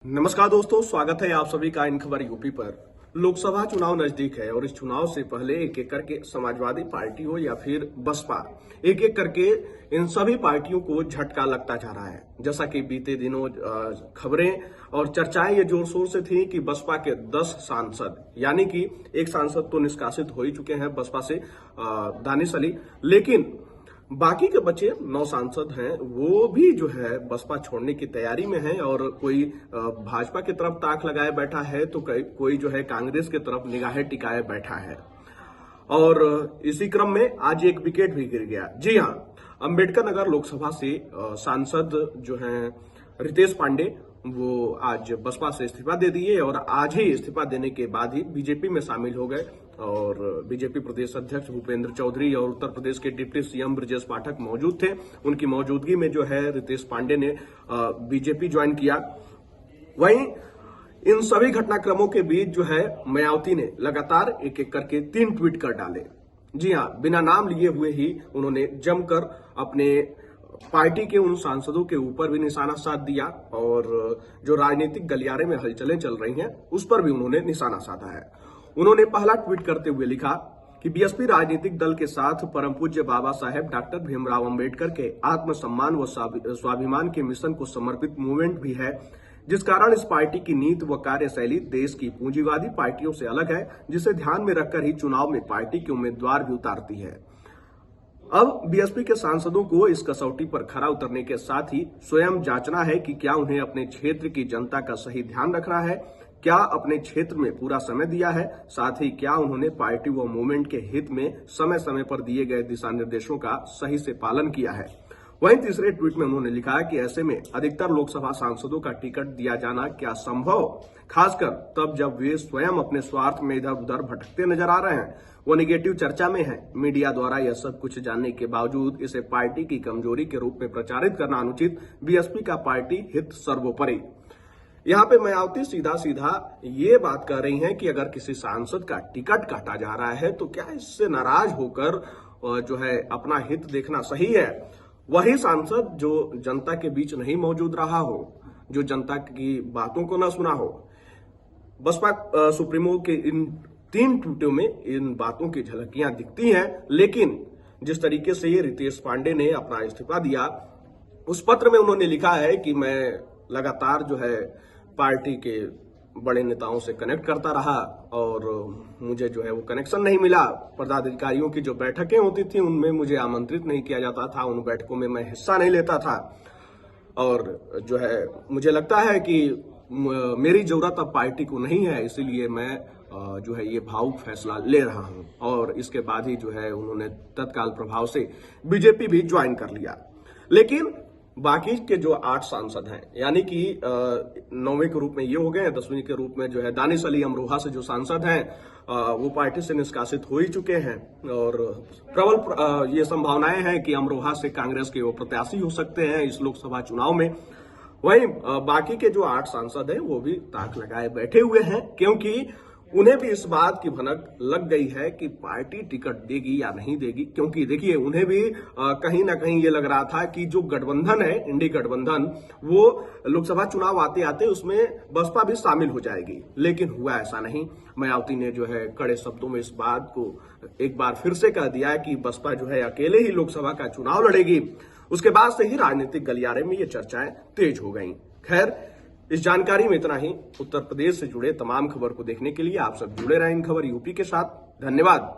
नमस्कार दोस्तों, स्वागत है आप सभी का इन खबर यूपी पर। लोकसभा चुनाव नजदीक है और इस चुनाव से पहले एक एक करके समाजवादी पार्टी हो या फिर बसपा, एक एक करके इन सभी पार्टियों को झटका लगता जा रहा है। जैसा कि बीते दिनों खबरें और चर्चाएं ये जोर शोर से थी कि बसपा के 10 सांसद, यानी कि एक सांसद तो निष्कासित हो ही चुके हैं बसपा से, दानिश अली, लेकिन बाकी के बचे 9 सांसद हैं वो भी जो है बसपा छोड़ने की तैयारी में है और कोई भाजपा की तरफ ताक लगाए बैठा है तो कोई जो है कांग्रेस की तरफ निगाहें टिकाए बैठा है। और इसी क्रम में आज एक विकेट भी गिर गया। जी हां, अंबेडकर नगर लोकसभा से सांसद जो हैं रितेश पांडे, वो आज बसपा से इस्तीफा दे दिए और आज ही इस्तीफा देने के बाद ही बीजेपी में शामिल हो गए। और बीजेपी प्रदेश अध्यक्ष भूपेंद्र चौधरी और उत्तर प्रदेश के डिप्टी सीएम ब्रजेश पाठक मौजूद थे। उनकी मौजूदगी में जो है रितेश पांडे ने बीजेपी ज्वाइन किया। वहीं इन सभी घटनाक्रमों के बीच जो है मायावती ने लगातार एक एक करके 3 ट्वीट कर डाले। जी हां, बिना नाम लिए हुए ही उन्होंने जमकर अपने पार्टी के उन सांसदों के ऊपर भी निशाना साध दिया और जो राजनीतिक गलियारे में हलचलें चल रही हैं उस पर भी उन्होंने निशाना साधा है। उन्होंने पहला ट्वीट करते हुए लिखा कि बीएसपी राजनीतिक दल के साथ परम पूज्य बाबा साहेब डॉक्टर भीमराव अंबेडकर के आत्मसम्मान व स्वाभिमान के मिशन को समर्पित मूवमेंट भी है, जिस कारण इस पार्टी की नीति व कार्यशैली देश की पूंजीवादी पार्टियों से अलग है, जिसे ध्यान में रखकर ही चुनाव में पार्टी के उम्मीदवार भी उतारती है। अब बीएसपी के सांसदों को इस कसौटी पर खरा उतरने के साथ ही स्वयं जांचना है कि क्या उन्हें अपने क्षेत्र की जनता का सही ध्यान रखना है, क्या अपने क्षेत्र में पूरा समय दिया है, साथ ही क्या उन्होंने पार्टी व मूवमेंट के हित में समय समय पर दिए गए दिशा निर्देशों का सही से पालन किया है। वहीं तीसरे ट्वीट में उन्होंने लिखा कि ऐसे में अधिकतर लोकसभा सांसदों का टिकट दिया जाना क्या संभव, खासकर तब जब वे स्वयं अपने स्वार्थ में इधर उधर भटकते नजर आ रहे हैं। वो निगेटिव चर्चा में है। मीडिया द्वारा यह सब कुछ जानने के बावजूद इसे पार्टी की कमजोरी के रूप में प्रचारित करना अनुचित, बीएसपी का पार्टी हित सर्वोपरि। यहाँ पे मायावती सीधा सीधा ये बात कर रही हैं कि अगर किसी सांसद का टिकट काटा जा रहा है तो क्या इससे नाराज होकर जो है अपना हित देखना सही है। वही सांसद जो जनता के बीच नहीं मौजूद रहा हो, जो जनता की बातों को न सुना हो। बसपा सुप्रीमो के इन 3 ट्वीटों में इन बातों की झलकियां दिखती हैं, लेकिन जिस तरीके से ये रितेश पांडे ने अपना इस्तीफा दिया, उस पत्र में उन्होंने लिखा है कि मैं लगातार जो है पार्टी के बड़े नेताओं से कनेक्ट करता रहा और मुझे जो है वो कनेक्शन नहीं मिला। पदाधिकारियों की जो बैठकें होती थी उनमें मुझे आमंत्रित नहीं किया जाता था, उन बैठकों में मैं हिस्सा नहीं लेता था और जो है मुझे लगता है कि मेरी जरूरत अब पार्टी को नहीं है, इसीलिए मैं जो है ये भावुक फैसला ले रहा हूं। और इसके बाद ही जो है उन्होंने तत्काल प्रभाव से बीजेपी भी ज्वाइन कर लिया। लेकिन बाकी के जो 8 सांसद हैं, यानी कि 9वें के रूप में ये हो गए हैं, 10वीं के रूप में जो है दानिश अली अमरोहा से जो सांसद हैं वो पार्टी से निष्कासित हो ही चुके हैं और प्रबल ये संभावनाएं हैं कि अमरोहा से कांग्रेस के वो प्रत्याशी हो सकते हैं इस लोकसभा चुनाव में। वहीं बाकी के जो 8 सांसद हैं वो भी ताक लगाए बैठे हुए हैं, क्योंकि उन्हें भी इस बात की भनक लग गई है कि पार्टी टिकट देगी या नहीं देगी। क्योंकि देखिए, उन्हें भी कहीं ना कहीं ये लग रहा था कि जो गठबंधन है, इंडी गठबंधन, वो लोकसभा चुनाव आते आते उसमें बसपा भी शामिल हो जाएगी, लेकिन हुआ ऐसा नहीं। मायावती ने जो है कड़े शब्दों में इस बात को एक बार फिर से कह दिया कि बसपा जो है अकेले ही लोकसभा का चुनाव लड़ेगी। उसके बाद से ही राजनीतिक गलियारे में ये चर्चाएं तेज हो गई। खैर, इस जानकारी में इतना ही। उत्तर प्रदेश से जुड़े तमाम खबर को देखने के लिए आप सब जुड़े रहें इन खबर यूपी के साथ। धन्यवाद।